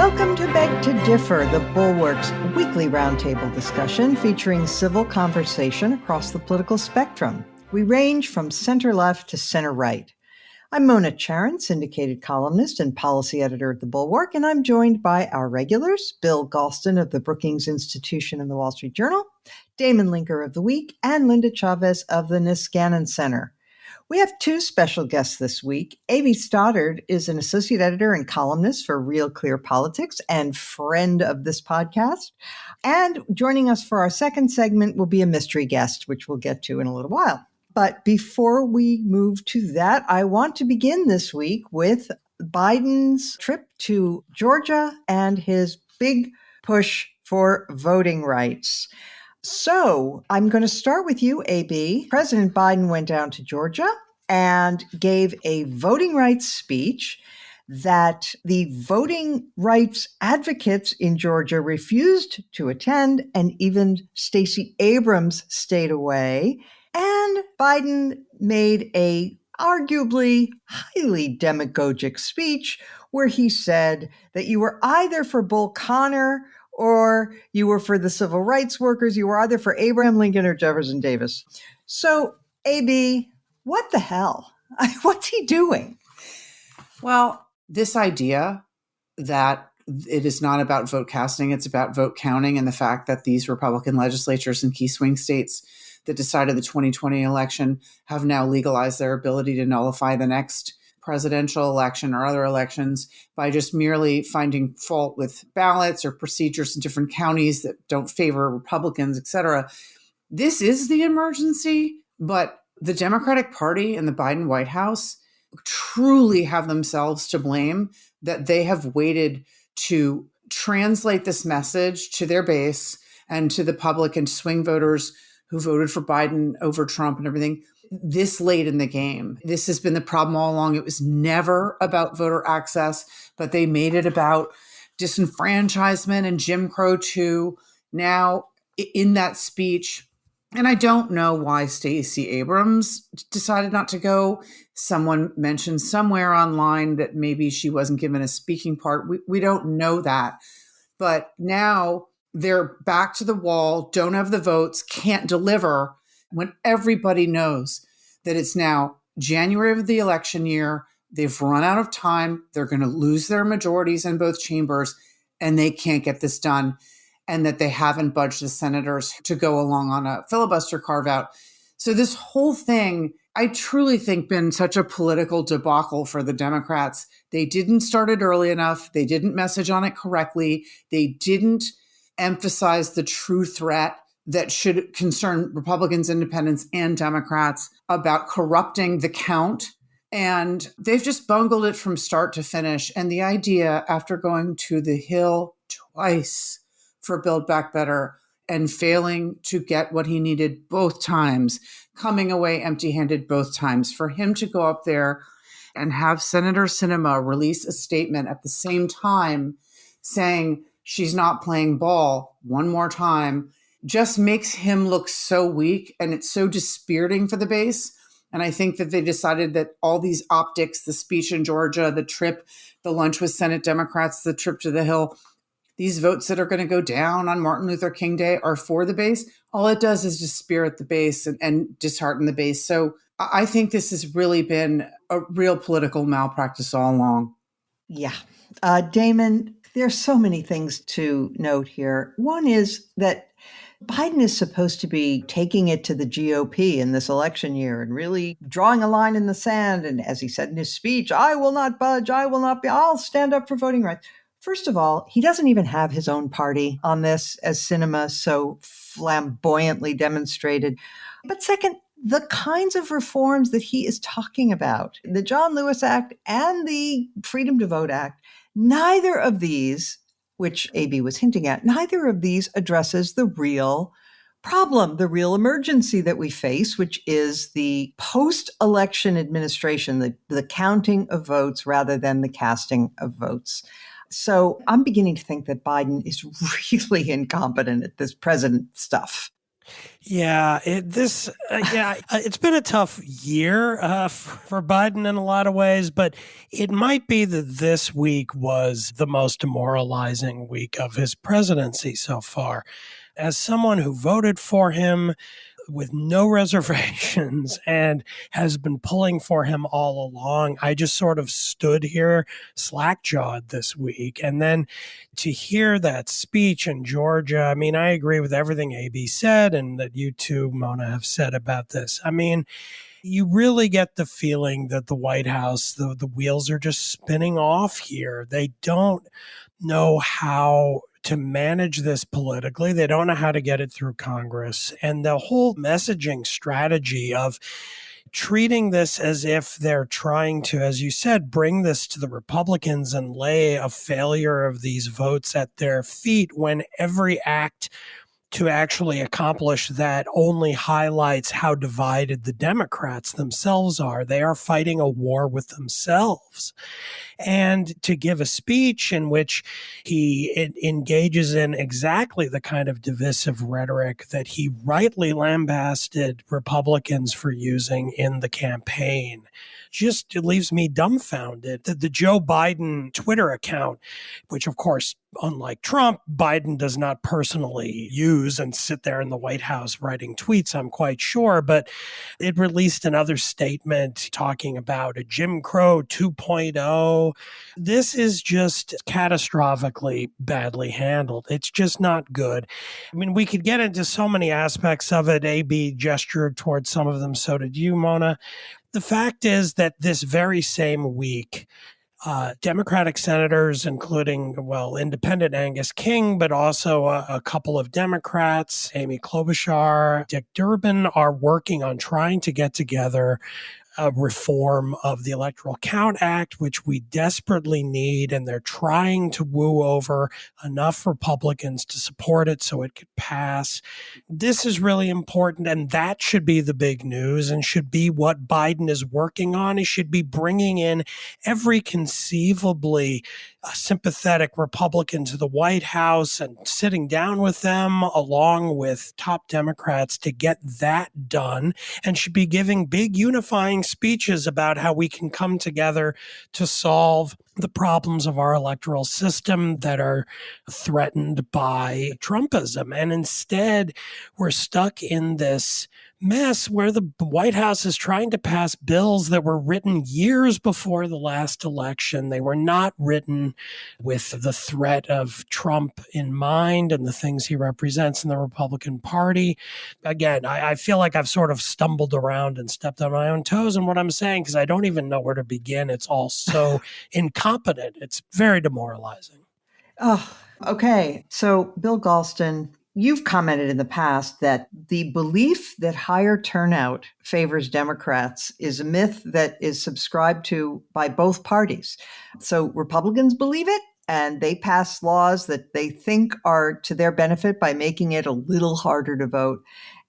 Welcome to Beg to Differ, the Bulwark's weekly roundtable discussion featuring civil conversation across the political spectrum. We range from center-left to center-right. I'm Mona Charen, syndicated columnist and policy editor at the Bulwark, and I'm joined by our regulars, Bill Galston of the Brookings Institution and the Wall Street Journal, Damon Linker of The Week, and Linda Chavez of the Niskanen Center. We have two special guests this week. A.B. Stoddard is an associate editor and columnist for Real Clear Politics and friend of this podcast. And joining us for our second segment will be a mystery guest, which we'll get to in a little while. But before we move to that, I want to begin this week with Biden's trip to Georgia and his big push for voting rights. So I'm going to start with you, AB. President Biden went down to Georgia and gave a voting rights speech that the voting rights advocates in Georgia refused to attend, and even Stacey Abrams stayed away. And Biden made a arguably highly demagogic speech where he said that you were either for Bull Connor or you were for the civil rights workers. You were either for Abraham Lincoln or Jefferson Davis. So, AB, what the hell? What's he doing? Well, this idea that it is not about vote casting, it's about vote counting, and the fact that these Republican legislatures in key swing states that decided the 2020 election have now legalized their ability to nullify the next presidential election or other elections by just merely finding fault with ballots or procedures in different counties that don't favor Republicans, et cetera. This is the emergency, but the Democratic Party and the Biden White House truly have themselves to blame that they have waited to translate this message to their base and to the public and swing voters who voted for Biden over Trump and everything this late in the game. This has been the problem all along. It was never about voter access, but they made it about disenfranchisement and Jim Crow too. Now, in that speech, and I don't know why Stacey Abrams decided not to go. Someone mentioned somewhere online that maybe she wasn't given a speaking part. We don't know that. But now they're back to the wall, don't have the votes, can't deliver, when everybody knows that it's now January of the election year. They've run out of time. They're going to lose their majorities in both chambers, and they can't get this done, and that they haven't budged the senators to go along on a filibuster carve-out. So this whole thing, I truly think, been such a political debacle for the Democrats. They didn't start it early enough. They didn't message on it correctly. They didn't emphasize the true threat that should concern Republicans, independents, and Democrats about corrupting the count. And they've just bungled it from start to finish. And the idea, after going to the Hill twice for Build Back Better and failing to get what he needed both times, coming away empty-handed both times, for him to go up there and have Senator Sinema release a statement at the same time saying she's not playing ball one more time, just makes him look so weak, and it's so dispiriting for the base. And I think that they decided that all these optics, the speech in Georgia, the trip, the lunch with Senate Democrats, the trip to the Hill, these votes that are going to go down on Martin Luther King Day are for the base. All it does is dispirit the base and dishearten the base. So I think this has really been a real political malpractice all along. Yeah. Damon, there's so many things to note here. One is that Biden is supposed to be taking it to the GOP in this election year and really drawing a line in the sand. And as he said in his speech, I will not budge. I'll stand up for voting rights. First of all, he doesn't even have his own party on this, as Sinema so flamboyantly demonstrated. But second, the kinds of reforms that he is talking about, the John Lewis Act and the Freedom to Vote Act, neither of these, which AB was hinting at, neither of these addresses the real problem, the real emergency that we face, which is the post-election administration, the counting of votes rather than the casting of votes. So I'm beginning to think that Biden is really incompetent at this president stuff. It's been a tough year for Biden in a lot of ways, but it might be that this week was the most demoralizing week of his presidency so far. As someone who voted for him with no reservations and has been pulling for him all along, I just sort of stood here slack-jawed this week. And then to hear that speech in Georgia, I mean, I agree with everything AB said and that you too, Mona, have said about this. I mean, you really get the feeling that the White House, the wheels are just spinning off here. They don't know how to manage this politically. They don't know how to get it through Congress. And the whole messaging strategy of treating this as if they're trying to, as you said, bring this to the Republicans and lay a failure of these votes at their feet, when every act to actually accomplish that only highlights how divided the Democrats themselves are. They are fighting a war with themselves. And to give a speech in which he engages in exactly the kind of divisive rhetoric that he rightly lambasted Republicans for using in the campaign, just it leaves me dumbfounded. The Joe Biden Twitter account, which of course, unlike Trump, Biden does not personally use and sit there in the White House writing tweets, I'm quite sure, but it released another statement talking about a Jim Crow 2.0. This is just catastrophically badly handled. It's just not good. I mean, we could get into so many aspects of it. AB gestured towards some of them. So did you, Mona. The fact is that this very same week, Democratic senators, including, independent Angus King, but also a couple of Democrats, Amy Klobuchar, Dick Durbin, are working on trying to get together a reform of the Electoral Count Act, which we desperately need, and they're trying to woo over enough Republicans to support it so it could pass. This is really important, and that should be the big news and should be what Biden is working on. He should be bringing in every conceivably sympathetic Republican to the White House and sitting down with them along with top Democrats to get that done, and should be giving big unifying speeches about how we can come together to solve the problems of our electoral system that are threatened by Trumpism. And instead, we're stuck in this mess where the White House is trying to pass bills that were written years before the last election. They were not written with the threat of Trump in mind and the things he represents in the Republican Party. Again, I feel like I've sort of stumbled around and stepped on my own toes in what I'm saying because I don't even know where to begin. It's all so incompetent. It's very demoralizing. Oh, okay. So, Bill Galston, you've commented in the past that the belief that higher turnout favors Democrats is a myth that is subscribed to by both parties. So Republicans believe it, and they pass laws that they think are to their benefit by making it a little harder to vote.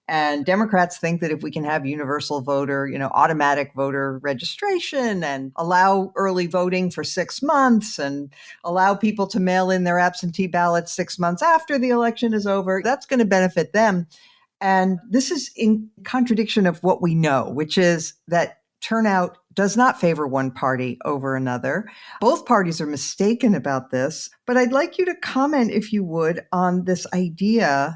And Democrats think that if we can have universal voter, automatic voter registration and allow early voting for 6 months and allow people to mail in their absentee ballots 6 months after the election is over, that's going to benefit them. And this is in contradiction of what we know, which is that turnout does not favor one party over another. Both parties are mistaken about this. But I'd like you to comment, if you would, on this idea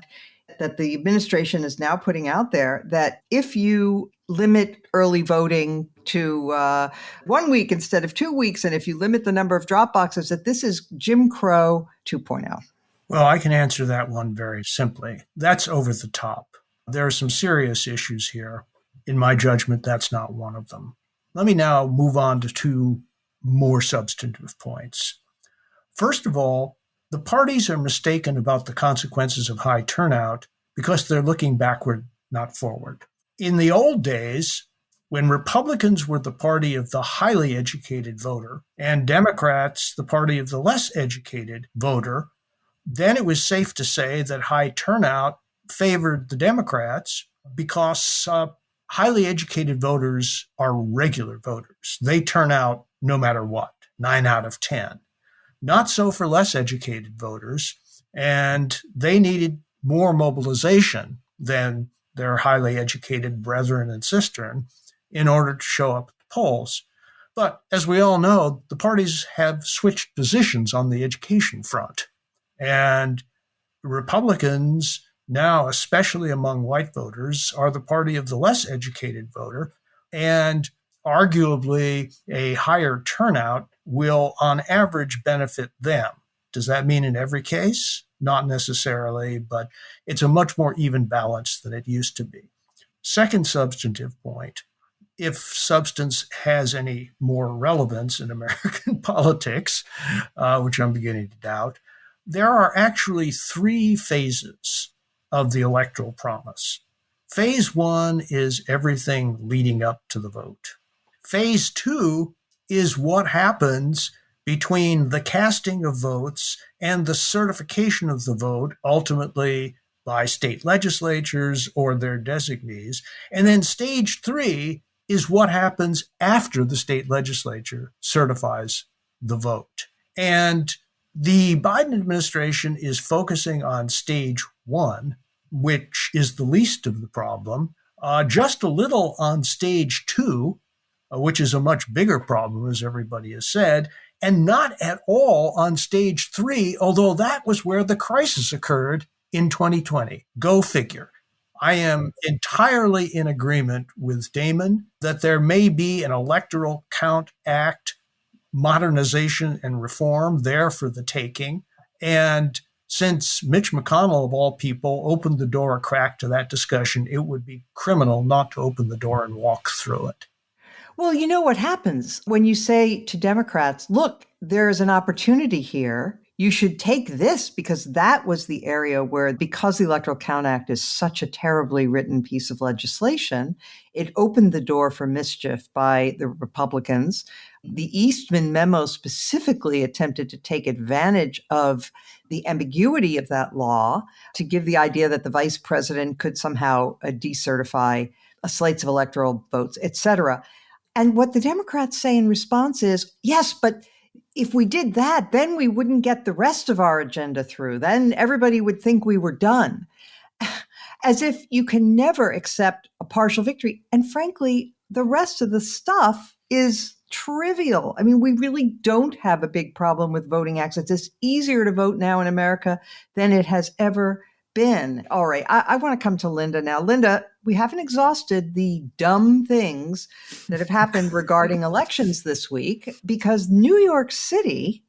that the administration is now putting out there that if you limit early voting to 1 week instead of 2 weeks, and if you limit the number of drop boxes, that this is Jim Crow 2.0. Well, I can answer that one very simply. That's over the top. There are some serious issues here. In my judgment, that's not one of them. Let me now move on to two more substantive points. First of all, the parties are mistaken about the consequences of high turnout because they're looking backward, not forward. In the old days, when Republicans were the party of the highly educated voter and Democrats the party of the less educated voter, then it was safe to say that high turnout favored the Democrats because highly educated voters are regular voters. They turn out no matter what, 9 out of 10. Not so for less educated voters, and they needed more mobilization than their highly educated brethren and sisters in order to show up at the polls. But as we all know, the parties have switched positions on the education front. And Republicans now, especially among white voters, are the party of the less educated voter. And arguably, a higher turnout will, on average, benefit them. Does that mean in every case? Not necessarily, but it's a much more even balance than it used to be. Second substantive point, if substance has any more relevance in American politics, which I'm beginning to doubt, there are actually three phases of the electoral promise. Phase one is everything leading up to the vote. Phase two is what happens between the casting of votes and the certification of the vote, ultimately by state legislatures or their designees. And then stage three is what happens after the state legislature certifies the vote. And the Biden administration is focusing on stage one, which is the least of the problem, just a little on stage two, which is a much bigger problem, as everybody has said, and not at all on stage three, although that was where the crisis occurred in 2020. Go figure. I am entirely in agreement with Damon that there may be an Electoral Count Act modernization and reform there for the taking. And since Mitch McConnell, of all people, opened the door a crack to that discussion, it would be criminal not to open the door and walk through it. Well, you know what happens when you say to Democrats, look, there's an opportunity here. You should take this, because that was the area where, because the Electoral Count Act is such a terribly written piece of legislation, it opened the door for mischief by the Republicans. The Eastman memo specifically attempted to take advantage of the ambiguity of that law to give the idea that the vice president could somehow decertify slates of electoral votes, et cetera. And what the Democrats say in response is, yes, but if we did that, then we wouldn't get the rest of our agenda through. Then everybody would think we were done. As if you can never accept a partial victory. And frankly, the rest of the stuff is trivial. I mean, we really don't have a big problem with voting access. It's easier to vote now in America than it has ever been. All right, I want to come to Linda now. Linda, we haven't exhausted the dumb things that have happened regarding elections this week, because New York City,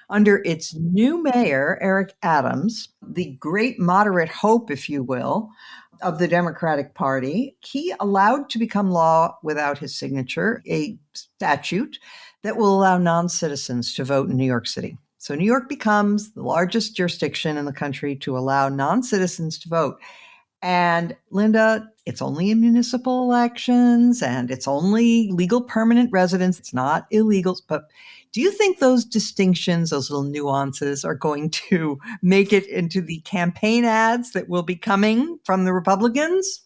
under its new mayor, Eric Adams, the great moderate hope, if you will, of the Democratic Party, he allowed to become law without his signature a statute that will allow non-citizens to vote in New York City. So New York becomes the largest jurisdiction in the country to allow non-citizens to vote. And Linda, it's only in municipal elections and it's only legal permanent residents. It's not illegals. But do you think those distinctions, those little nuances, are going to make it into the campaign ads that will be coming from the Republicans?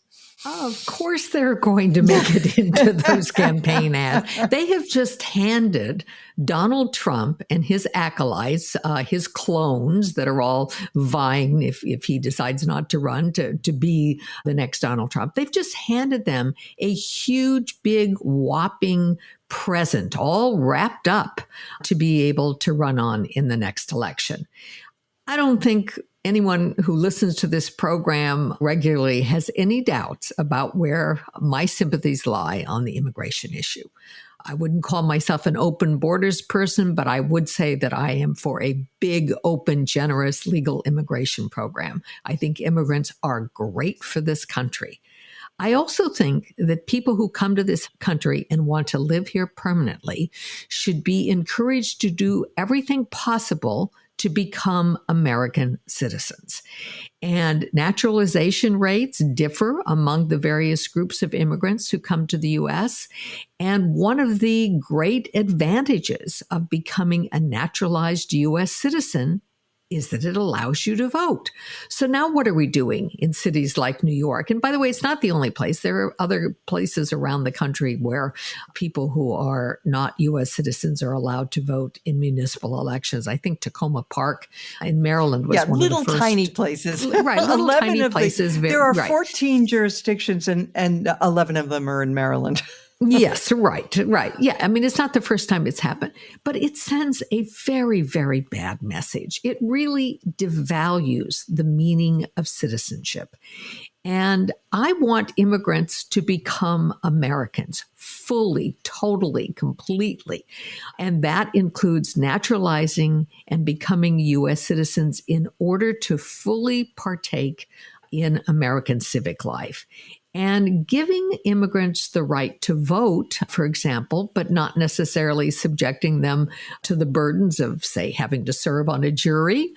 Of course they're going to make it into those campaign ads. They have just handed Donald Trump and his acolytes, his clones that are all vying, if he decides not to run, to be the next Donald Trump. They've just handed them a huge, big, whopping present, all wrapped up to be able to run on in the next election. I don't think anyone who listens to this program regularly has any doubts about where my sympathies lie on the immigration issue. I wouldn't call myself an open borders person, but I would say that I am for a big, open, generous legal immigration program. I think immigrants are great for this country. I also think that people who come to this country and want to live here permanently should be encouraged to do everything possible to become American citizens. And naturalization rates differ among the various groups of immigrants who come to the U.S. And one of the great advantages of becoming a naturalized U.S. citizen is that it allows you to vote. So now what are we doing in cities like New York? And by the way, it's not the only place. There are other places around the country where people who are not U.S. citizens are allowed to vote in municipal elections. I think Tacoma Park in Maryland was one little of the first. Tiny places. Right, little tiny places. There are right. 14 jurisdictions and 11 of them are in Maryland. Yes, right. Yeah, I mean, it's not the first time it's happened, but it sends a very, very bad message. It really devalues the meaning of citizenship. And I want immigrants to become Americans fully, totally, completely. And that includes naturalizing and becoming U.S. citizens in order to fully partake in American civic life. And giving immigrants the right to vote, for example, but not necessarily subjecting them to the burdens of, say, having to serve on a jury,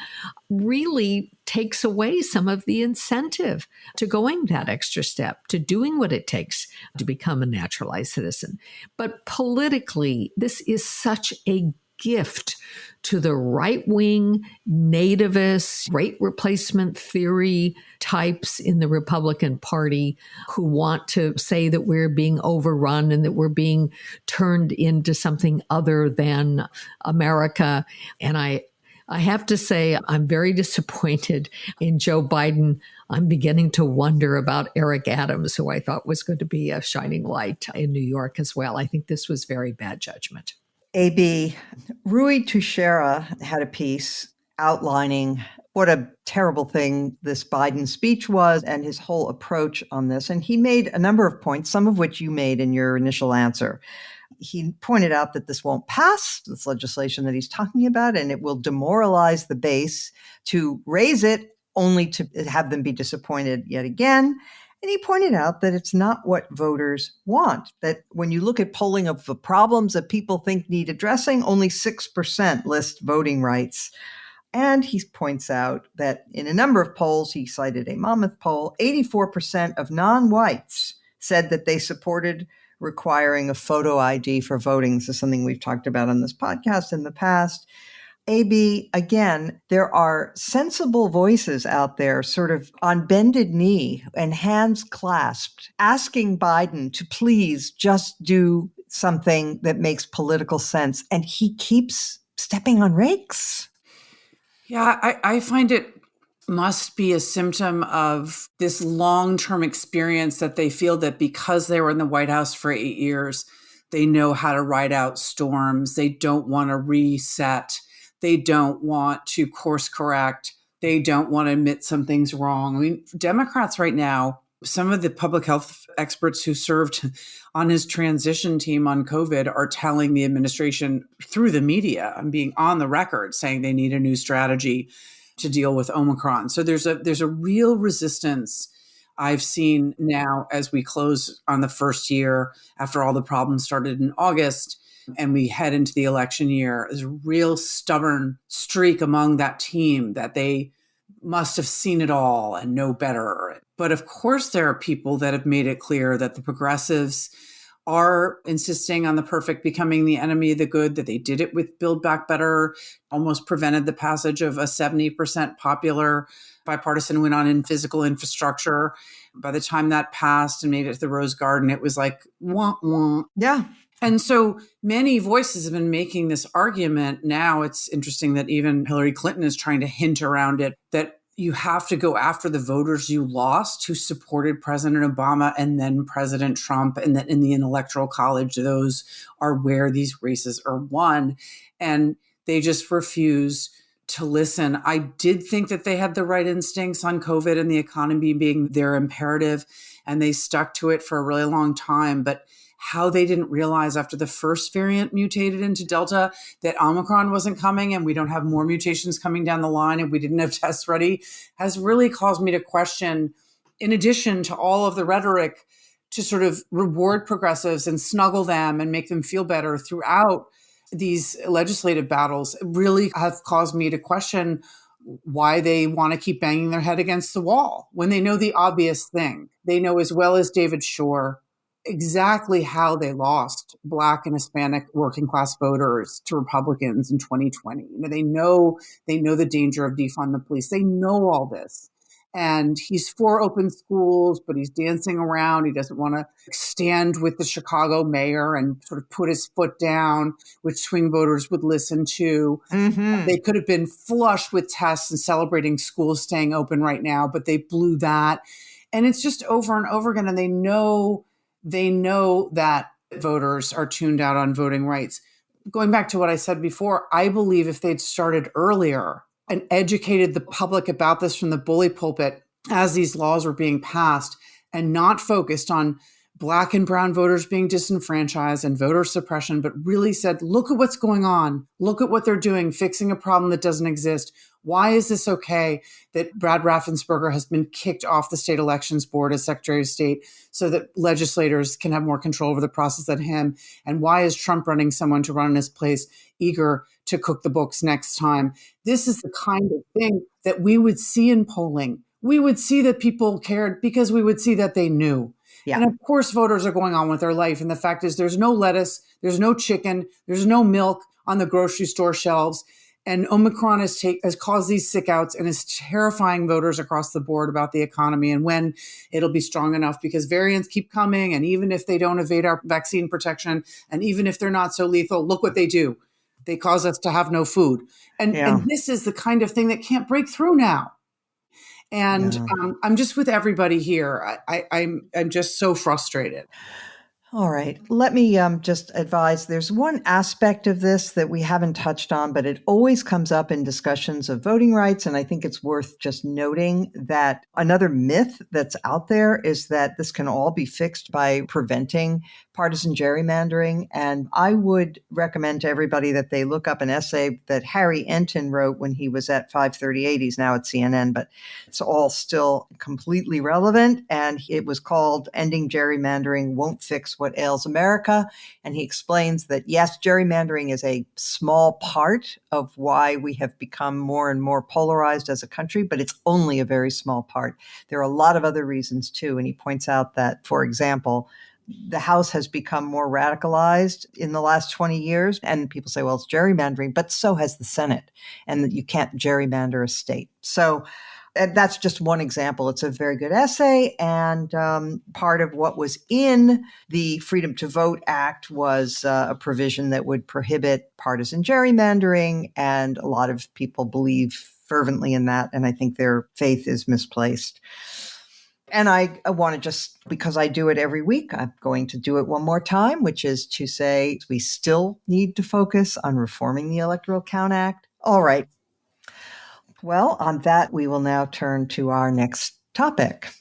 really takes away some of the incentive to going that extra step, to doing what it takes to become a naturalized citizen. But politically, this is such a gift to the right-wing nativist, rate replacement theory types in the Republican Party who want to say that we're being overrun and that we're being turned into something other than America. And I have to say, I'm very disappointed in Joe Biden. I'm beginning to wonder about Eric Adams, who I thought was going to be a shining light in New York as well. I think this was very bad judgment. AB, Rui Teixeira had a piece outlining what a terrible thing this Biden speech was and his whole approach on this. And he made a number of points, some of which you made in your initial answer. He pointed out that this won't pass, this legislation that he's talking about, and it will demoralize the base to raise it only to have them be disappointed yet again. And he pointed out that it's not what voters want, that when you look at polling of the problems that people think need addressing, only 6% list voting rights. And he points out that in a number of polls, he cited a Monmouth poll, 84% of non-whites said that they supported requiring a photo ID for voting. This is something we've talked about on this podcast in the past. AB, again, there are sensible voices out there sort of on bended knee and hands clasped, asking Biden to please just do something that makes political sense. And he keeps stepping on rakes. Yeah, I find it must be a symptom of this long-term experience that they feel that because they were in the White House for 8 years, they know how to ride out storms. They don't want to reset. They don't want to course correct. They don't want to admit something's wrong. I mean, Democrats right now, some of the public health experts who served on his transition team on COVID are telling the administration through the media and being on the record saying they need a new strategy to deal with Omicron. So there's a real resistance I've seen now as we close on the first year after all the problems started in August. And we head into the election year, there's a real stubborn streak among that team that they must have seen it all and know better. But of course, there are people that have made it clear that the progressives are insisting on the perfect becoming the enemy of the good, that they did it with Build Back Better, almost prevented the passage of a 70% popular bipartisan win on in physical infrastructure. By the time that passed and made it to the Rose Garden, it was like, wah, wah. Yeah. And so many voices have been making this argument. Now it's interesting that even Hillary Clinton is trying to hint around it, that you have to go after the voters you lost who supported President Obama and then President Trump, and that in the Electoral College, those are where these races are won. And they just refuse to listen. I did think that they had the right instincts on COVID and the economy being their imperative, and they stuck to it for a really long time. But how they didn't realize after the first variant mutated into Delta that Omicron wasn't coming and we don't have more mutations coming down the line and we didn't have tests ready has really caused me to question, in addition to all of the rhetoric to sort of reward progressives and snuggle them and make them feel better throughout these legislative battles, really have caused me to question why they want to keep banging their head against the wall when they know the obvious thing. They know as well as David Shore exactly how they lost Black and Hispanic working class voters to Republicans in 2020. They know the danger of defund the police. They know all this. And he's for open schools, but he's dancing around. He doesn't want to stand with the Chicago mayor and sort of put his foot down, which swing voters would listen to. Mm-hmm. They could have been flush with tests and celebrating schools staying open right now, but they blew that. And it's just over and over again. And they know that voters are tuned out on voting rights. Going back to what I said before, I believe if they'd started earlier and educated the public about this from the bully pulpit as these laws were being passed, and not focused on Black and brown voters being disenfranchised and voter suppression, but really said, look at what's going on. Look at what they're doing, fixing a problem that doesn't exist. Why is this okay that Brad Raffensperger has been kicked off the state elections board as Secretary of State so that legislators can have more control over the process than him? And why is Trump running someone to run in his place, eager to cook the books next time? This is the kind of thing that we would see in polling. We would see that people cared because we would see that they knew. Yeah. And of course, voters are going on with their life. And the fact is there's no lettuce, there's no chicken, there's no milk on the grocery store shelves. And Omicron has caused these sick outs and is terrifying voters across the board about the economy and when it'll be strong enough, because variants keep coming. And even if they don't evade our vaccine protection, and even if they're not so lethal, look what they do. They cause us to have no food. And this is the kind of thing that can't break through now. And I'm just with everybody here. I'm just so frustrated. All right. Let me just advise, there's one aspect of this that we haven't touched on, but it always comes up in discussions of voting rights. And I think it's worth just noting that another myth that's out there is that this can all be fixed by preventing partisan gerrymandering. And I would recommend to everybody that they look up an essay that Harry Enton wrote when he was at 538. He's now at CNN, but it's all still completely relevant. And it was called Ending Gerrymandering Won't Fix What Ails America. And he explains that, yes, gerrymandering is a small part of why we have become more and more polarized as a country, but it's only a very small part. There are a lot of other reasons too. And he points out that, for example, the House has become more radicalized in the last 20 years. And people say, well, it's gerrymandering, but so has the Senate, and that you can't gerrymander a state. So that's just one example. It's a very good essay. And part of what was in the Freedom to Vote Act was a provision that would prohibit partisan gerrymandering. And a lot of people believe fervently in that. And I think their faith is misplaced. And I want to just, because I do it every week, I'm going to do it one more time, which is to say we still need to focus on reforming the Electoral Count Act. All right. Well, on that, we will now turn to our next topic.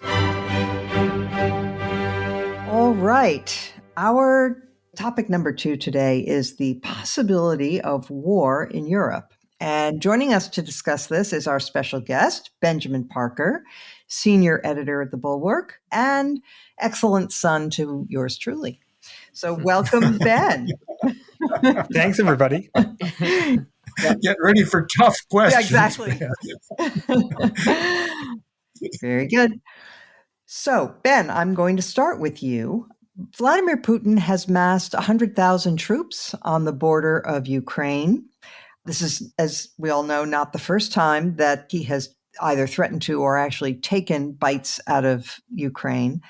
All right. Our topic number 2 today is the possibility of war in Europe. And joining us to discuss this is our special guest, Benjamin Parker, senior editor at the Bulwark and excellent son to yours truly. So welcome, Ben. Thanks, everybody. Get ready for tough questions. Yeah, exactly. Very good. So, Ben, I'm going to start with you. Vladimir Putin has massed 100,000 troops on the border of Ukraine. This is, as we all know, not the first time that he has either threatened to or actually taken bites out of Ukraine.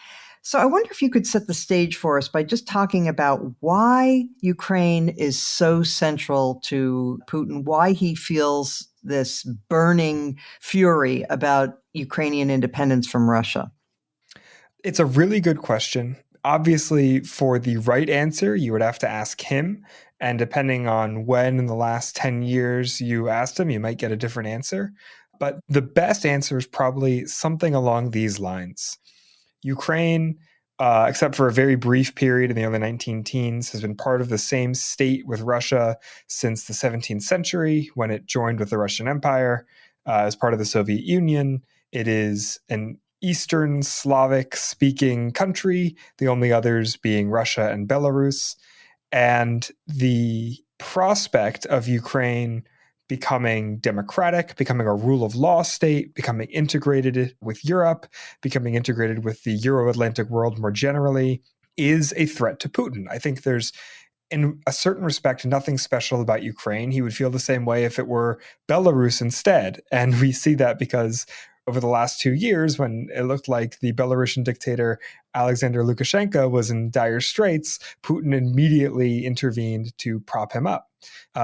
So I wonder if you could set the stage for us by just talking about why Ukraine is so central to Putin, why he feels this burning fury about Ukrainian independence from Russia. It's a really good question. Obviously, for the right answer, you would have to ask him. And depending on when in the last 10 years you asked him, you might get a different answer. But the best answer is probably something along these lines. Ukraine, except for a very brief period in the early 19 teens, has been part of the same state with Russia since the 17th century when it joined with the Russian Empire as part of the Soviet Union. It is an Eastern Slavic-speaking country, the only others being Russia and Belarus. And the prospect of Ukraine becoming democratic, becoming a rule of law state, becoming integrated with Europe, becoming integrated with the Euro-Atlantic world more generally, is a threat to Putin. I think there's, in a certain respect, nothing special about Ukraine. He would feel the same way if it were Belarus instead. And we see that because over the last 2 years, when it looked like the Belarusian dictator Alexander Lukashenko was in dire straits, Putin immediately intervened to prop him up.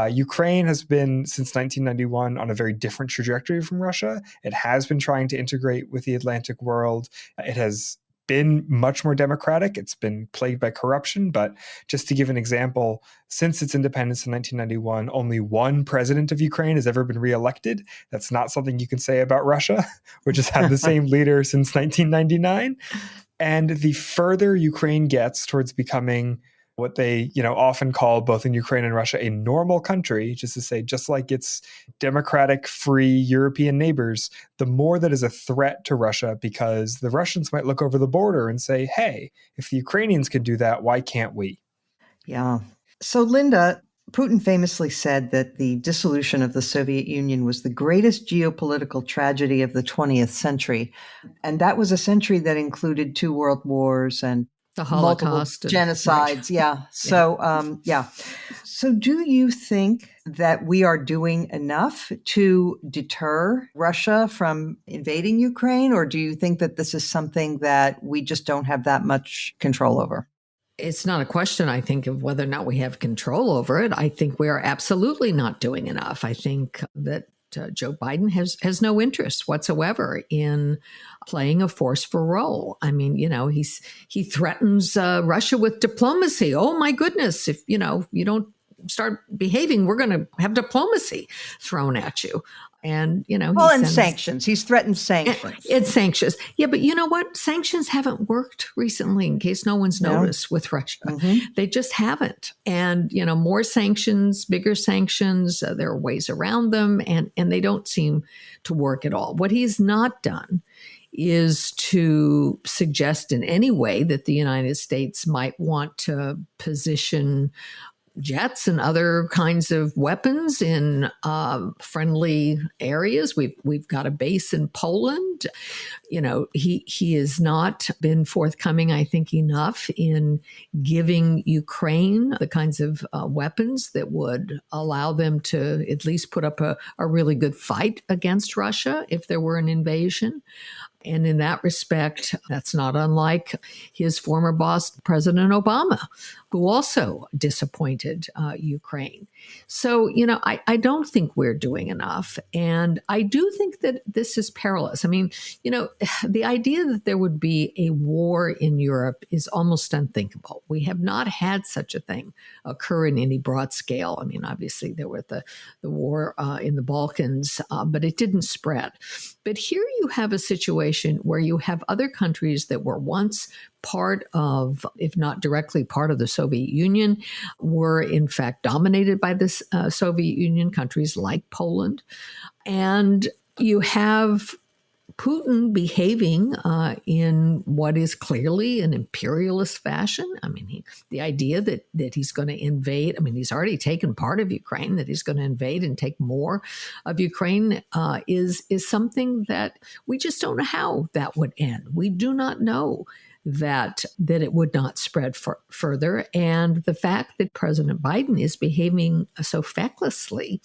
Ukraine has been, since 1991, on a very different trajectory from Russia. It has been trying to integrate with the Atlantic world. It has been much more democratic. It's been plagued by corruption. But just to give an example, since its independence in 1991, only one president of Ukraine has ever been reelected. That's not something you can say about Russia, which has had the same leader since 1999. And the further Ukraine gets towards becoming what they, often call, both in Ukraine and Russia, a normal country, just to say, just like its democratic, free European neighbors, the more that is a threat to Russia, because the Russians might look over the border and say, hey, if the Ukrainians could do that, why can't we? Yeah. So, Linda, Putin famously said that the dissolution of the Soviet Union was the greatest geopolitical tragedy of the 20th century. And that was a century that included 2 world wars and the Holocaust, genocides. Yeah. So, So do you think that we are doing enough to deter Russia from invading Ukraine? Or do you think that this is something that we just don't have that much control over? It's not a question, I think, of whether or not we have control over it. I think we are absolutely not doing enough. I think that Joe Biden has no interest whatsoever in playing a forceful role. I mean, he threatens Russia with diplomacy. Oh my goodness! If you don't start behaving, we're going to have diplomacy thrown at you. And, and sanctions. He's threatened sanctions. It's sanctions. Yeah, but you know what? Sanctions haven't worked recently, in case no one's noticed, with Russia. Mm-hmm. They just haven't. And, more sanctions, bigger sanctions, there are ways around them, and they don't seem to work at all. What he's not done is to suggest in any way that the United States might want to position jets and other kinds of weapons in friendly areas. We've got a base in Poland. He has not been forthcoming, I think, enough in giving Ukraine the kinds of weapons that would allow them to at least put up a really good fight against Russia if there were an invasion. And in that respect, that's not unlike his former boss, President Obama, who also disappointed Ukraine. So, I don't think we're doing enough. And I do think that this is perilous. I mean, the idea that there would be a war in Europe is almost unthinkable. We have not had such a thing occur in any broad scale. I mean, obviously, there were the war in the Balkans, but it didn't spread. But here you have a situation where you have other countries that were once part of, if not directly part of the Soviet Union, were in fact dominated by the Soviet Union, countries like Poland. And you have Putin behaving in what is clearly an imperialist fashion. I mean, the idea that he's going to invade, I mean, he's already taken part of Ukraine, that he's going to invade and take more of Ukraine is something that we just don't know how that would end. We do not know that it would not spread further. And the fact that President Biden is behaving so fecklessly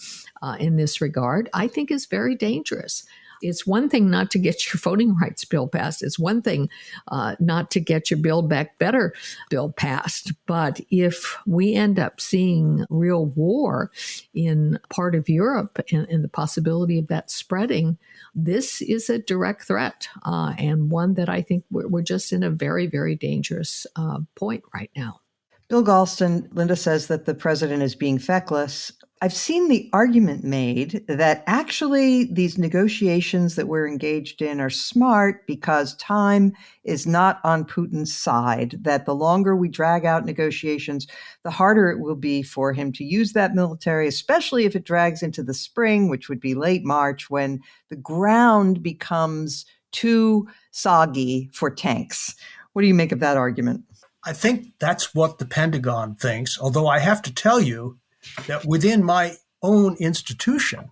in this regard, I think is very dangerous. It's one thing not to get your voting rights bill passed. It's one thing not to get your Build Back Better bill passed. But if we end up seeing real war in part of Europe and the possibility of that spreading, this is a direct threat and one that I think we're just in a very, very dangerous point right now. Bill Galston, Linda says that the president is being feckless. I've seen the argument made that actually these negotiations that we're engaged in are smart because time is not on Putin's side, that the longer we drag out negotiations, the harder it will be for him to use that military, especially if it drags into the spring, which would be late March, when the ground becomes too soggy for tanks. What do you make of that argument? I think that's what the Pentagon thinks, although I have to tell you that within my own institution,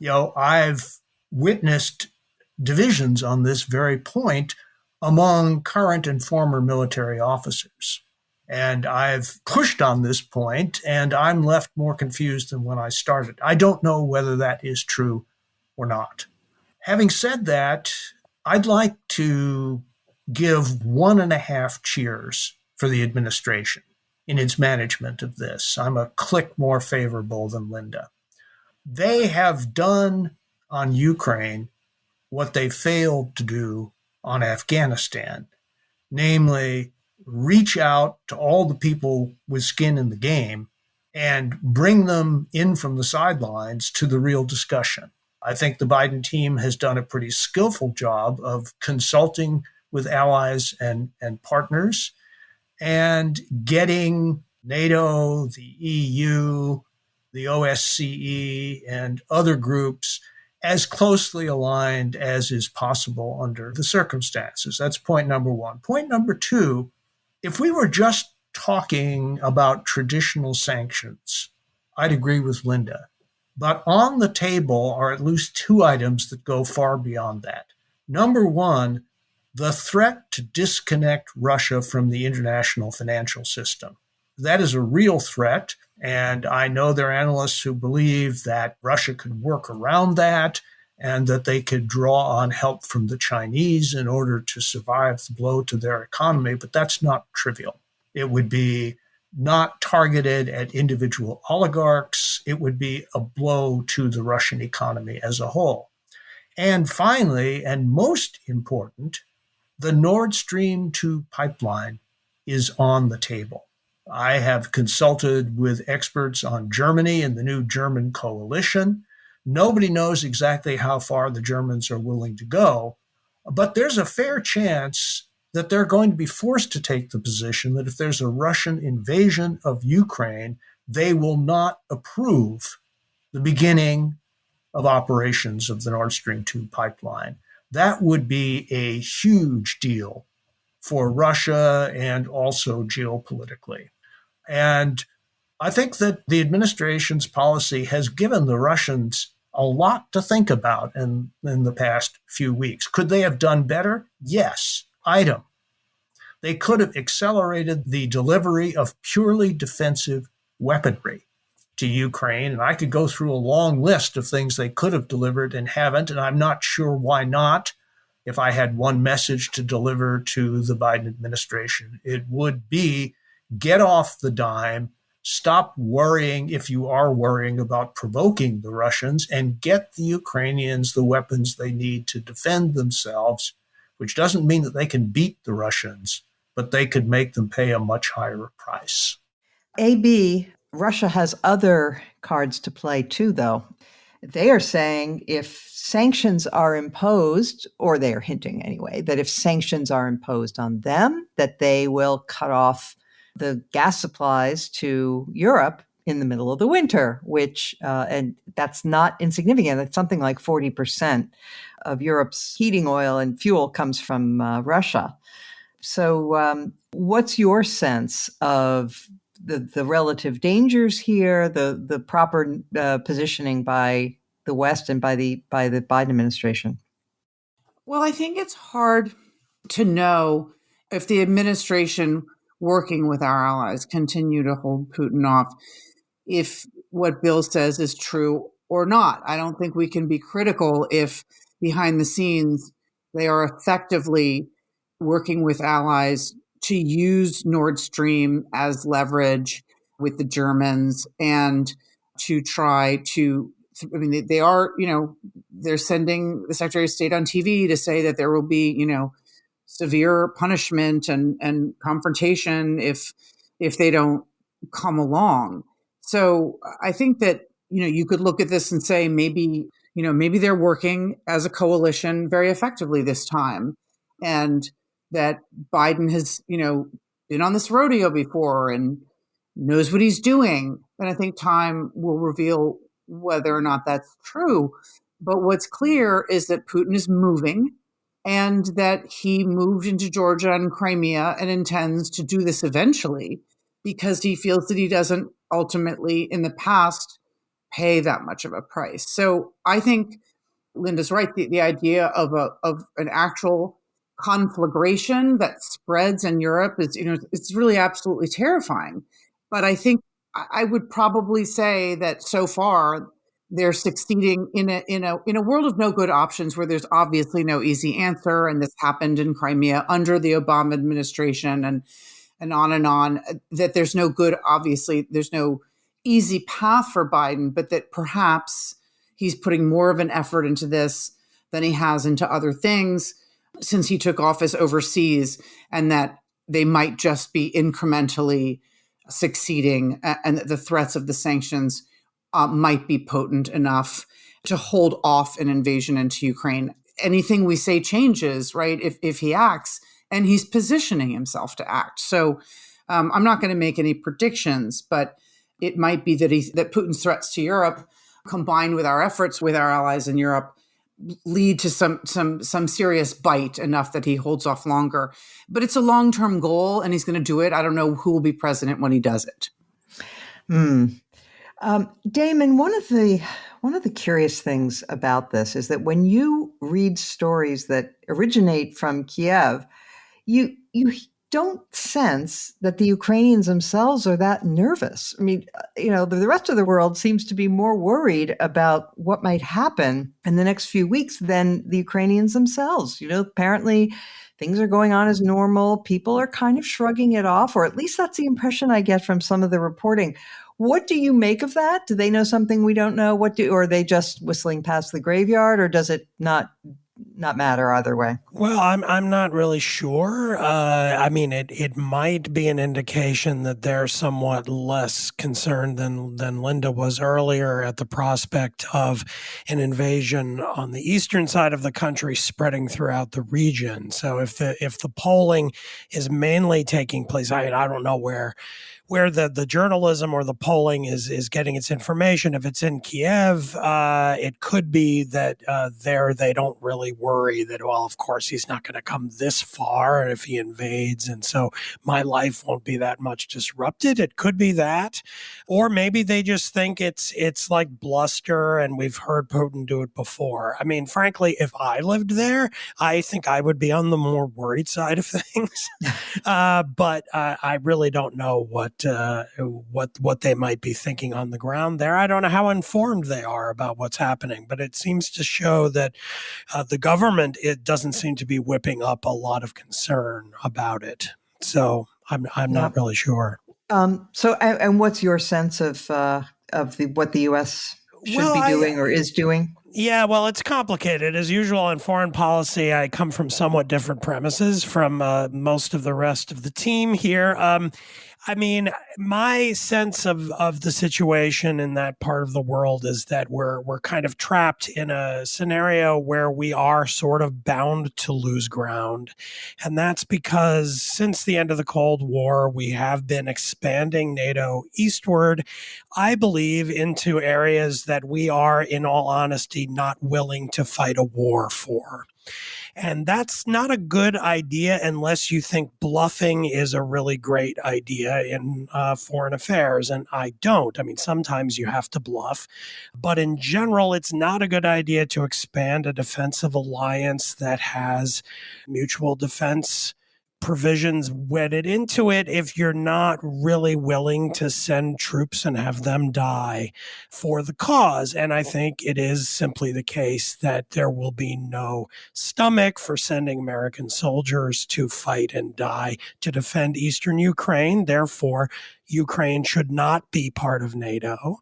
I've witnessed divisions on this very point among current and former military officers. And I've pushed on this point, and I'm left more confused than when I started. I don't know whether that is true or not. Having said that, I'd like to give 1.5 cheers for the administration in its management of this. I'm a click more favorable than Linda. They have done on Ukraine what they failed to do on Afghanistan, namely reach out to all the people with skin in the game and bring them in from the sidelines to the real discussion. I think the Biden team has done a pretty skillful job of consulting with allies and partners and getting NATO, the EU, the OSCE, and other groups as closely aligned as is possible under the circumstances. That's point number one. Point number two, if we were just talking about traditional sanctions, I'd agree with Linda. But on the table are at least 2 items that go far beyond that. Number one, the threat to disconnect Russia from the international financial system. That is a real threat, and I know there are analysts who believe that Russia could work around that and that they could draw on help from the Chinese in order to survive the blow to their economy, but that's not trivial. It would be not targeted at individual oligarchs. It would be a blow to the Russian economy as a whole. And finally, and most important, the Nord Stream 2 pipeline is on the table. I have consulted with experts on Germany and the new German coalition. Nobody knows exactly how far the Germans are willing to go, but there's a fair chance that they're going to be forced to take the position that if there's a Russian invasion of Ukraine, they will not approve the beginning of operations of the Nord Stream 2 pipeline. That would be a huge deal for Russia and also geopolitically. And I think that the administration's policy has given the Russians a lot to think about in the past few weeks. Could they have done better? Yes. Item. They could have accelerated the delivery of purely defensive weaponry to Ukraine. And I could go through a long list of things they could have delivered and haven't, and I'm not sure why not. If I had one message to deliver to the Biden administration, it would be get off the dime, stop worrying if you are worrying about provoking the Russians, and get the Ukrainians the weapons they need to defend themselves, which doesn't mean that they can beat the Russians, but they could make them pay a much higher price. AB, Russia has other cards to play too, though. They are saying if sanctions are imposed, or they are hinting anyway, that if sanctions are imposed on them, that they will cut off the gas supplies to Europe in the middle of the winter, which, and that's not insignificant. It's something like 40% of Europe's heating oil and fuel comes from Russia. So what's your sense of the relative dangers here, the proper positioning by the West and by the Biden administration? Well, I think it's hard to know if the administration working with our allies continue to hold Putin off, if what Bill says is true or not. I don't think we can be critical if behind the scenes they are effectively working with allies to use Nord Stream as leverage with the Germans and to try to, I mean, they are, they're sending the Secretary of State on TV to say that there will be, severe punishment and confrontation if they don't come along. So I think that, you could look at this and say maybe they're working as a coalition very effectively this time, and that Biden has, been on this rodeo before and knows what he's doing. And I think time will reveal whether or not that's true. But what's clear is that Putin is moving, and that he moved into Georgia and Crimea and intends to do this eventually because he feels that he doesn't ultimately in the past pay that much of a price. So I think Linda's right. The idea of an actual conflagration that spreads in Europe is, it's really absolutely terrifying. But I think I would probably say that so far they're succeeding in a world of no good options, where there's obviously no easy answer. And this happened in Crimea under the Obama administration, and on, that there's no good, obviously there's no easy path for Biden, but that perhaps he's putting more of an effort into this than he has into other things since he took office overseas, and that they might just be incrementally succeeding, and that the threats of the sanctions might be potent enough to hold off an invasion into Ukraine. Anything we say changes, right? If he acts, and he's positioning himself to act. So I'm not going to make any predictions, but it might be that Putin's threats to Europe, combined with our efforts with our allies in Europe, lead to some serious bite, enough that he holds off longer. But it's a long-term goal, and he's going to do it. I don't know who will be president when he does it. Damon, one of the curious things about this is that when you read stories that originate from Kiev, you don't sense that the Ukrainians themselves are that nervous. I mean, the rest of the world seems to be more worried about what might happen in the next few weeks than the Ukrainians themselves. Apparently things are going on as normal. People are kind of shrugging it off, or at least that's the impression I get from some of the reporting. What do you make of that? Do they know something we don't know? Or are they just whistling past the graveyard, or does it not matter either way? Well, I'm not really sure. I mean, it might be an indication that they're somewhat less concerned than Linda was earlier at the prospect of an invasion on the eastern side of the country spreading throughout the region. So if the polling is mainly taking place, I don't know where the journalism or the polling is getting its information. If it's in Kiev, it could be that there they don't really worry that, well, of course, he's not going to come this far if he invades, and so my life won't be that much disrupted. It could be that. Or maybe they just think it's like bluster, and we've heard Putin do it before. I mean, frankly, if I lived there, I think I would be on the more worried side of things. But I really don't know what they might be thinking on the ground there. I don't know how informed they are about what's happening, but it seems to show that the government, it doesn't seem to be whipping up a lot of concern about it. So I'm not really sure. And what's your sense of what the U.S. should be doing or is doing? Yeah, well, it's complicated. As usual in foreign policy, I come from somewhat different premises from most of the rest of the team here. I mean, my sense of the situation in that part of the world is that we're kind of trapped in a scenario where we are sort of bound to lose ground. And that's because since the end of the Cold War, we have been expanding NATO eastward, I believe, into areas that we are, in all honesty, not willing to fight a war for. And that's not a good idea unless you think bluffing is a really great idea in foreign affairs. And I don't. I mean, sometimes you have to bluff. But in general, it's not a good idea to expand a defensive alliance that has mutual defense provisions wedded into it if you're not really willing to send troops and have them die for the cause. And I think it is simply the case that there will be no stomach for sending American soldiers to fight and die to defend eastern Ukraine. Therefore, Ukraine should not be part of NATO.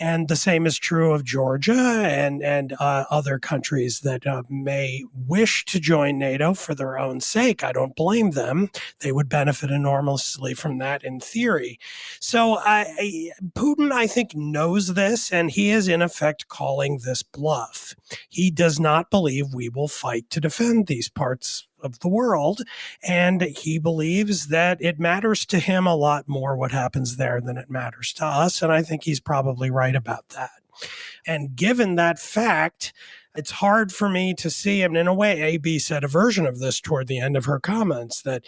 And the same is true of Georgia and other countries that may wish to join NATO for their own sake. I don't blame them. They would benefit enormously from that in theory. So Putin, I think, knows this, and he is in effect calling this bluff. He does not believe we will fight to defend these parts of the world, and he believes that it matters to him a lot more what happens there than it matters to us, and I think he's probably right about that. And given that fact, it's hard for me to see, and in a way, AB said a version of this toward the end of her comments, that,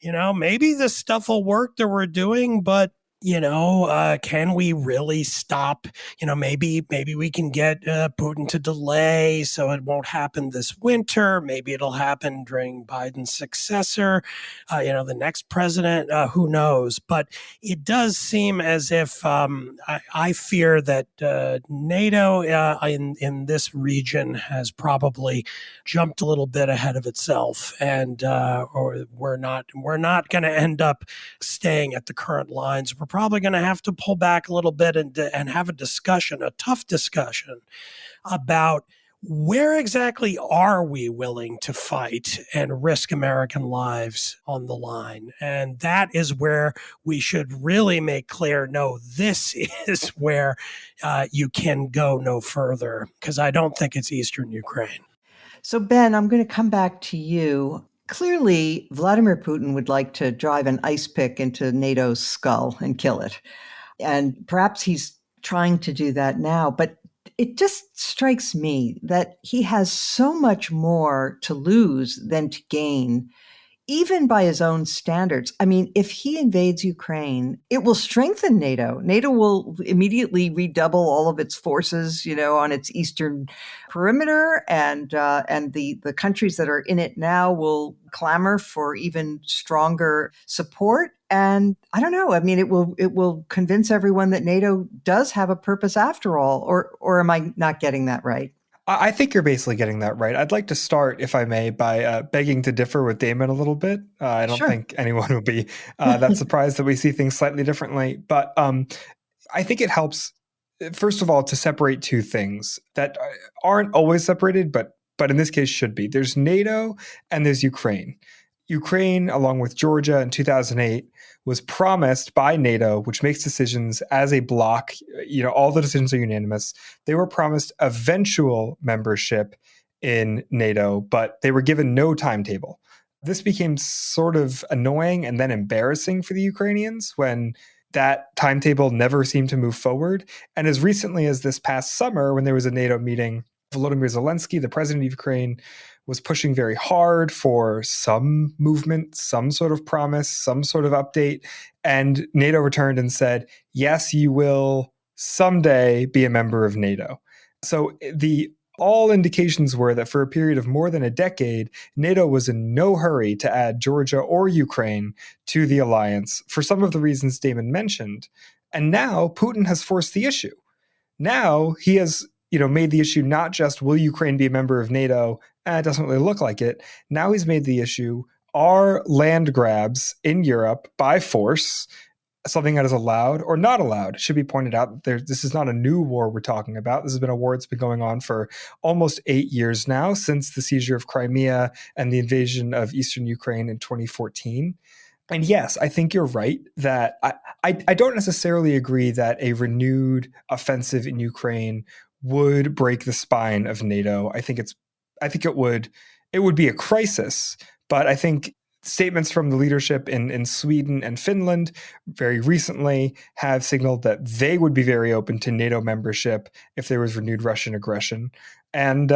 maybe this stuff will work that we're doing, but Can we really stop? Maybe we can get Putin to delay so it won't happen this winter. Maybe it'll happen during Biden's successor, the next president. Who knows? But it does seem as if I fear that NATO in this region has probably jumped a little bit ahead of itself, and or we're not going to end up staying at the current lines. We're probably going to have to pull back a little bit and have a tough discussion about where exactly are we willing to fight and risk American lives on the line. And that is where we should really make clear, no, this is where you can go no further, because I don't think it's Eastern Ukraine. So, Ben, I'm going to come back to you. Clearly, Vladimir Putin would like to drive an ice pick into NATO's skull and kill it. And perhaps he's trying to do that now. But it just strikes me that he has so much more to lose than to gain, even by his own standards. I mean, if he invades Ukraine, it will strengthen NATO. NATO will immediately redouble all of its forces, on its eastern perimeter, and the countries that are in it now will clamor for even stronger support. And I don't know. I mean, it will convince everyone that NATO does have a purpose after all. Or am I not getting that right? I think you're basically getting that right. I'd like to start, if I may, by begging to differ with Damon a little bit. I don't think anyone will be that surprised that we see things slightly differently. But I think it helps, first of all, to separate two things that aren't always separated, but in this case should be. There's NATO and there's Ukraine. Ukraine, along with Georgia in 2008, was promised by NATO, which makes decisions as a bloc. All the decisions are unanimous. They were promised eventual membership in NATO, but they were given no timetable. This became sort of annoying and then embarrassing for the Ukrainians when that timetable never seemed to move forward. And as recently as this past summer, when there was a NATO meeting, Volodymyr Zelensky, the president of Ukraine, was pushing very hard for some movement, some sort of promise, some sort of update. And NATO returned and said, yes, you will someday be a member of NATO. So all indications were that for a period of more than a decade, NATO was in no hurry to add Georgia or Ukraine to the alliance for some of the reasons Damon mentioned. And now Putin has forced the issue. Now he has made the issue not just will Ukraine be a member of NATO? It doesn't really look like it. Now he's made the issue, are land grabs in Europe by force something that is allowed or not allowed? It should be pointed out that this is not a new war we're talking about. This has been a war that's been going on for almost 8 years now, since the seizure of Crimea and the invasion of eastern Ukraine in 2014. And yes, I think you're right that I don't necessarily agree that a renewed offensive in Ukraine would break the spine of NATO. I think it would be a crisis, but I think statements from the leadership in Sweden and Finland very recently have signaled that they would be very open to NATO membership if there was renewed Russian aggression. And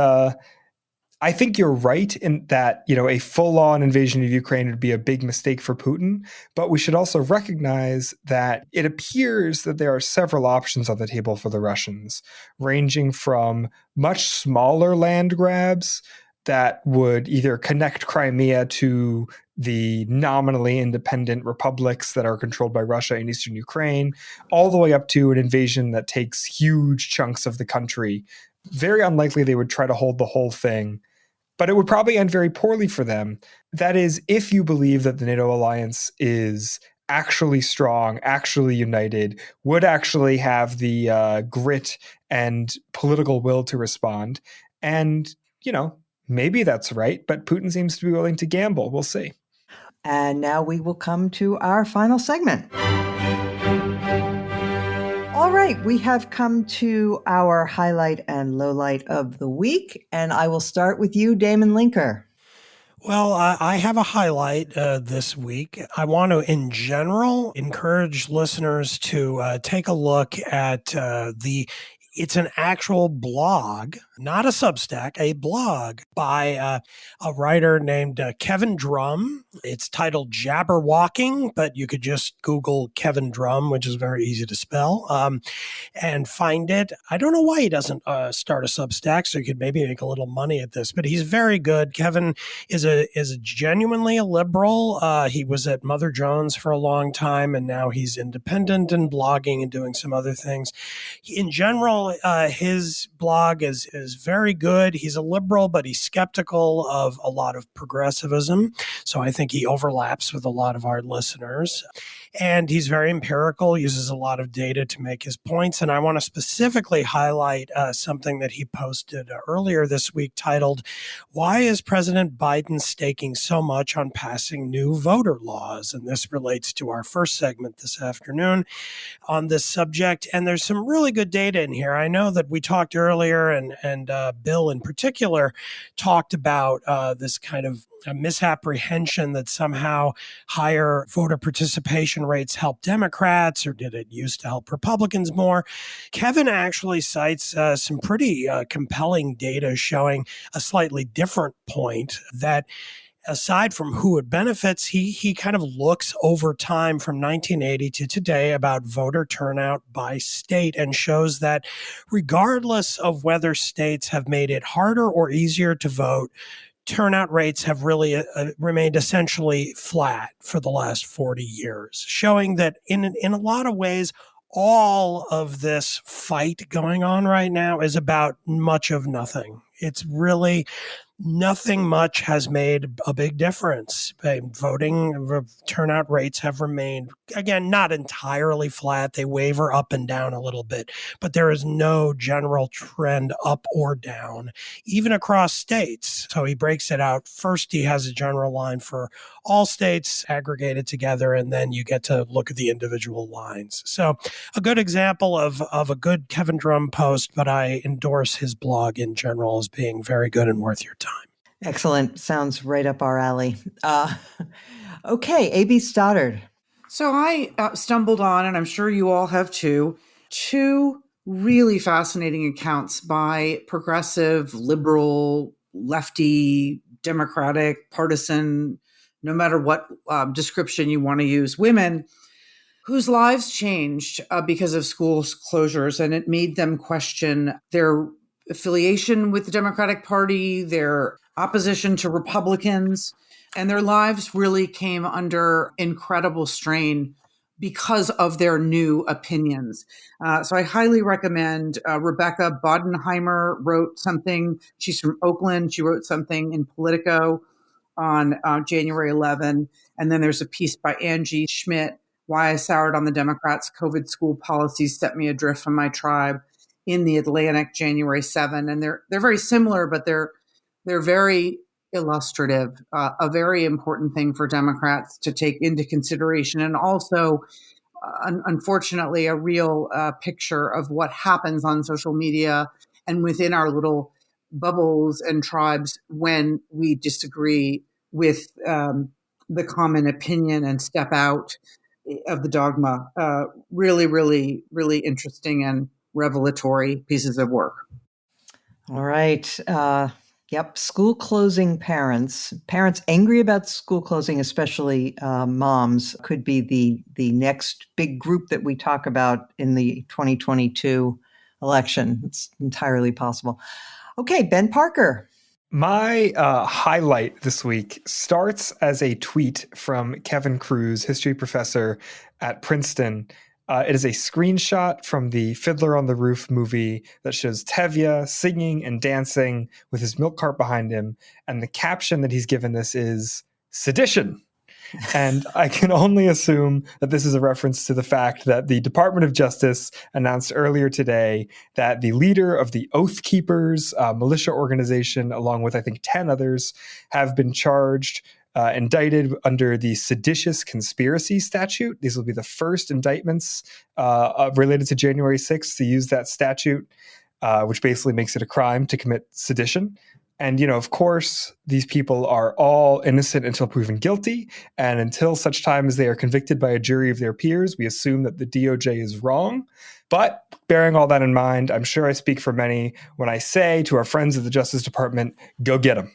I think you're right in that, a full-on invasion of Ukraine would be a big mistake for Putin, but we should also recognize that it appears that there are several options on the table for the Russians, ranging from much smaller land grabs that would either connect Crimea to the nominally independent republics that are controlled by Russia in eastern Ukraine, all the way up to an invasion that takes huge chunks of the country. Very unlikely they would try to hold the whole thing, but it would probably end very poorly for them. That is, if you believe that the NATO alliance is actually strong, actually united, would actually have the grit and political will to respond. And, maybe that's right, but Putin seems to be willing to gamble. We'll see. And now we will come to our final segment. All right, we have come to our highlight and lowlight of the week, and I will start with you, Damon Linker. Well, I have a highlight this week. I want to, in general, encourage listeners to take a look at it's an actual blog not a Substack, a blog by a writer named Kevin Drum. It's titled Jabberwalking, but you could just Google Kevin Drum, which is very easy to spell, and find it. I don't know why he doesn't start a Substack, so he could maybe make a little money at this, but he's very good. Kevin is genuinely a liberal. He was at Mother Jones for a long time, and now he's independent and blogging and doing some other things. In general, his blog is very good. He's a liberal, but he's skeptical of a lot of progressivism. So I think he overlaps with a lot of our listeners. And he's very empirical, uses a lot of data to make his points. And I want to specifically highlight something that he posted earlier this week titled, "Why is President Biden staking so much on passing new voter laws?" And this relates to our first segment this afternoon on this subject. And there's some really good data in here. I know that we talked earlier, and Bill in particular talked about this kind of a misapprehension that somehow higher voter participation rates help Democrats, or did it used to help Republicans more? Kevin actually cites some pretty compelling data showing a slightly different point, that aside from who it benefits, he kind of looks over time from 1980 to today about voter turnout by state, and shows that regardless of whether states have made it harder or easier to vote, turnout rates have really remained essentially flat for the last 40 years, showing that in a lot of ways, all of this fight going on right now is about much of nothing. It's really nothing much has made a big difference. Voting turnout rates have remained, again, not entirely flat. They waver up and down a little bit, but there is no general trend up or down, even across states. So he breaks it out. First, he has a general line for all states aggregated together, and then you get to look at the individual lines. So a good example of a good Kevin Drum post, but I endorse his blog in general as being very good and worth your time. Excellent. Sounds right up our alley. Okay, A.B. Stoddard. So I stumbled on, and I'm sure you all have too, two really fascinating accounts by progressive, liberal, lefty, democratic, partisan, no matter what description you want to use, women whose lives changed because of school closures, and it made them question their affiliation with the Democratic Party, their opposition to Republicans, and their lives really came under incredible strain because of their new opinions. So I highly recommend Rebecca Bodenheimer wrote something. She's from Oakland. She wrote something in Politico on January 11. And then there's a piece by Angie Schmidt, "Why I Soured on the Democrats' COVID School Policies Set Me Adrift from My Tribe," in the Atlantic, January 7. And they're very similar, but they're very illustrative, a very important thing for Democrats to take into consideration. And also, unfortunately, a real picture of what happens on social media and within our little bubbles and tribes when we disagree with the common opinion and step out of the dogma. Really, really, really interesting and revelatory pieces of work. All right. Yep. School closing parents angry about school closing, especially moms, could be the next big group that we talk about in the 2022 election. It's entirely possible. Okay, Ben Parker. My highlight this week starts as a tweet from Kevin Cruz, history professor at Princeton. It is a screenshot from the Fiddler on the Roof movie that shows Tevye singing and dancing with his milk cart behind him. And the caption that he's given this is "Sedition." And I can only assume that this is a reference to the fact that the Department of Justice announced earlier today that the leader of the Oath Keepers militia organization, along with I think 10 others, have been charged, indicted under the seditious conspiracy statute. These will be the first indictments related to January 6th to use that statute, which basically makes it a crime to commit sedition. And, of course, these people are all innocent until proven guilty. And until such time as they are convicted by a jury of their peers, we assume that the DOJ is wrong. But bearing all that in mind, I'm sure I speak for many when I say to our friends at the Justice Department, go get them.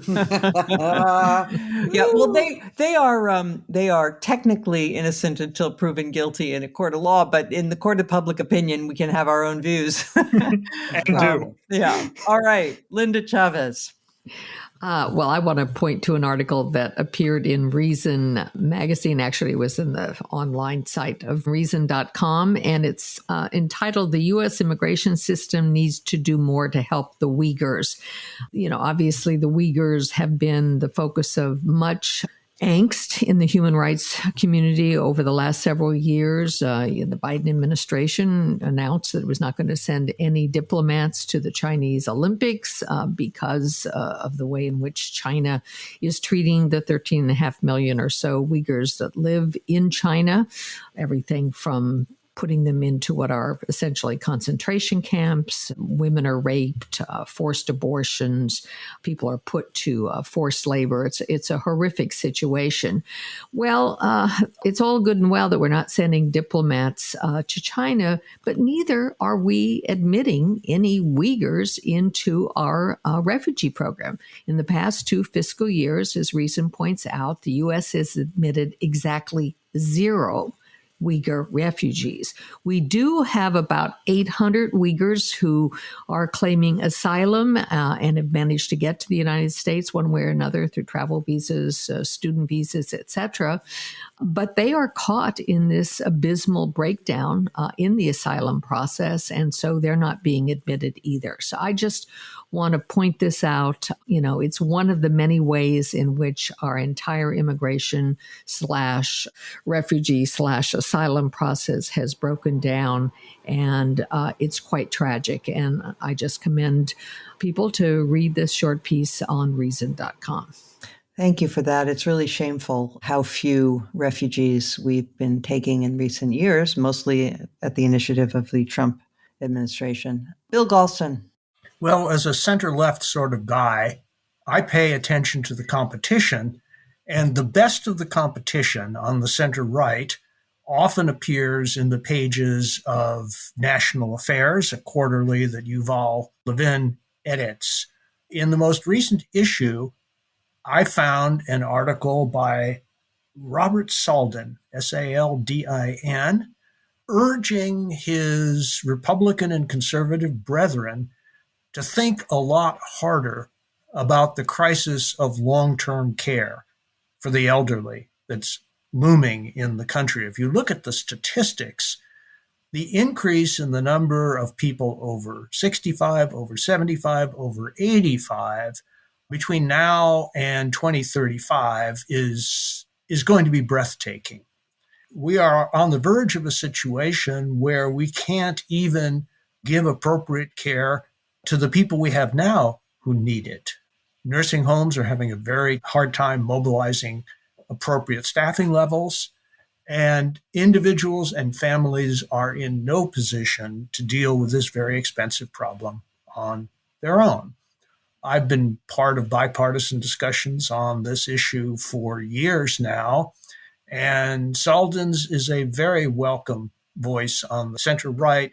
Yeah, well, they are technically innocent until proven guilty in a court of law, but in the court of public opinion, we can have our own views. And do. Yeah. All right, Linda Chavez. Well, I want to point to an article that appeared in Reason magazine. Actually, it was in the online site of reason.com, and it's entitled "The U.S. Immigration System Needs to Do More to Help the Uyghurs." Obviously, the Uyghurs have been the focus of much angst in the human rights community over the last several years. The Biden administration announced that it was not going to send any diplomats to the Chinese Olympics because of the way in which China is treating the 13.5 million or so Uyghurs that live in China. Everything from putting them into what are essentially concentration camps. Women are raped, forced abortions. People are put to forced labor. It's a horrific situation. Well, it's all good and well that we're not sending diplomats to China, but neither are we admitting any Uyghurs into our refugee program. In the past 2 fiscal years, as Reason points out, the U.S. has admitted exactly 0 Uyghur refugees. We do have about 800 Uyghurs who are claiming asylum and have managed to get to the United States one way or another through travel visas, student visas, etc. But they are caught in this abysmal breakdown in the asylum process, and so they're not being admitted either. So I just want to point this out. It's one of the many ways in which our entire immigration / refugee / asylum process has broken down, and it's quite tragic. And I just commend people to read this short piece on reason.com. Thank you for that. It's really shameful how few refugees we've been taking in recent years, mostly at the initiative of the Trump administration. Bill Galston. Well, as a center-left sort of guy, I pay attention to the competition, and the best of the competition on the center-right often appears in the pages of National Affairs, a quarterly that Yuval Levin edits. In the most recent issue, I found an article by Robert Saldin, Saldin, urging his Republican and conservative brethren to think a lot harder about the crisis of long-term care for the elderly that's looming in the country. If you look at the statistics, the increase in the number of people over 65, over 75, over 85 between now and 2035 is going to be breathtaking. We are on the verge of a situation where we can't even give appropriate care to the people we have now who need it. Nursing homes are having a very hard time mobilizing appropriate staffing levels, and individuals and families are in no position to deal with this very expensive problem on their own. I've been part of bipartisan discussions on this issue for years now, and Saldin's is a very welcome voice on the center-right,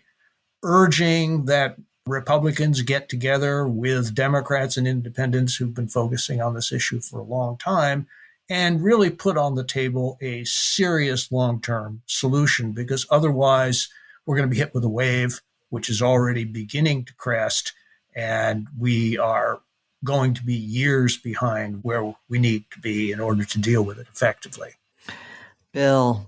urging that Republicans get together with Democrats and independents who've been focusing on this issue for a long time and really put on the table a serious long-term solution, because otherwise we're going to be hit with a wave, which is already beginning to crest, and we are going to be years behind where we need to be in order to deal with it effectively. Bill,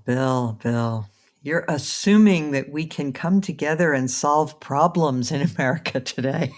you're assuming that we can come together and solve problems in America today.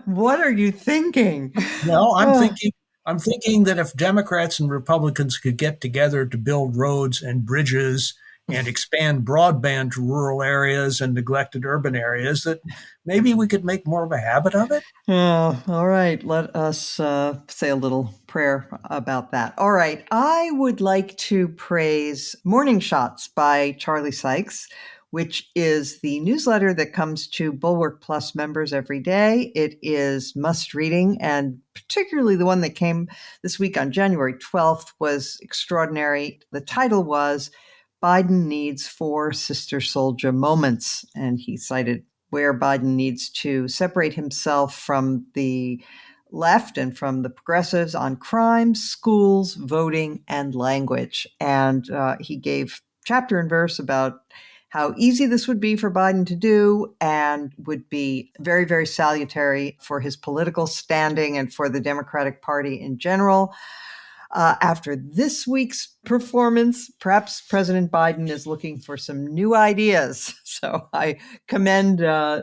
What are you thinking? Well, I'm thinking that if Democrats and Republicans could get together to build roads and bridges and expand broadband to rural areas and neglected urban areas, that maybe we could make more of a habit of it. Oh, all right. Let us say a little prayer about that. All right. I would like to praise Morning Shots by Charlie Sykes, which is the newsletter that comes to Bulwark Plus members every day. It is must reading, and particularly the one that came this week on January 12th was extraordinary. The title was Biden Needs 4 Sister Soldier Moments, and he cited where Biden needs to separate himself from the left and from the progressives on crime, schools, voting, and language. And he gave chapter and verse about how easy this would be for Biden to do and would be very, very salutary for his political standing and for the Democratic Party in general. After this week's performance, perhaps President Biden is looking for some new ideas. So I commend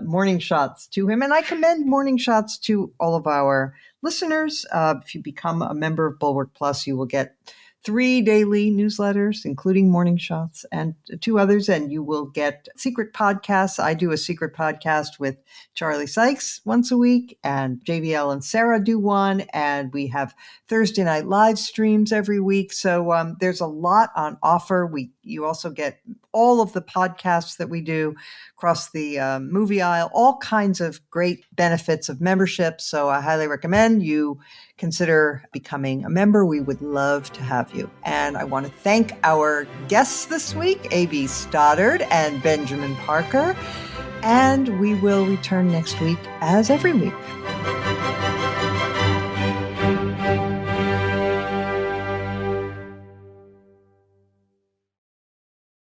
Morning Shots to him, and I commend Morning Shots to all of our listeners. If you become a member of Bulwark Plus, you will get 3 daily newsletters, including Morning Shots and 2 others, and you will get secret podcasts. I do a secret podcast with Charlie Sykes once a week, and JVL and Sarah do one, and we have Thursday night live streams every week. So there's a lot on offer. You also get all of the podcasts that we do across the movie aisle, all kinds of great benefits of membership. So I highly recommend you consider becoming a member. We would love to have you. And I want to thank our guests this week, A.B. Stoddard and Benjamin Parker. And we will return next week as every week.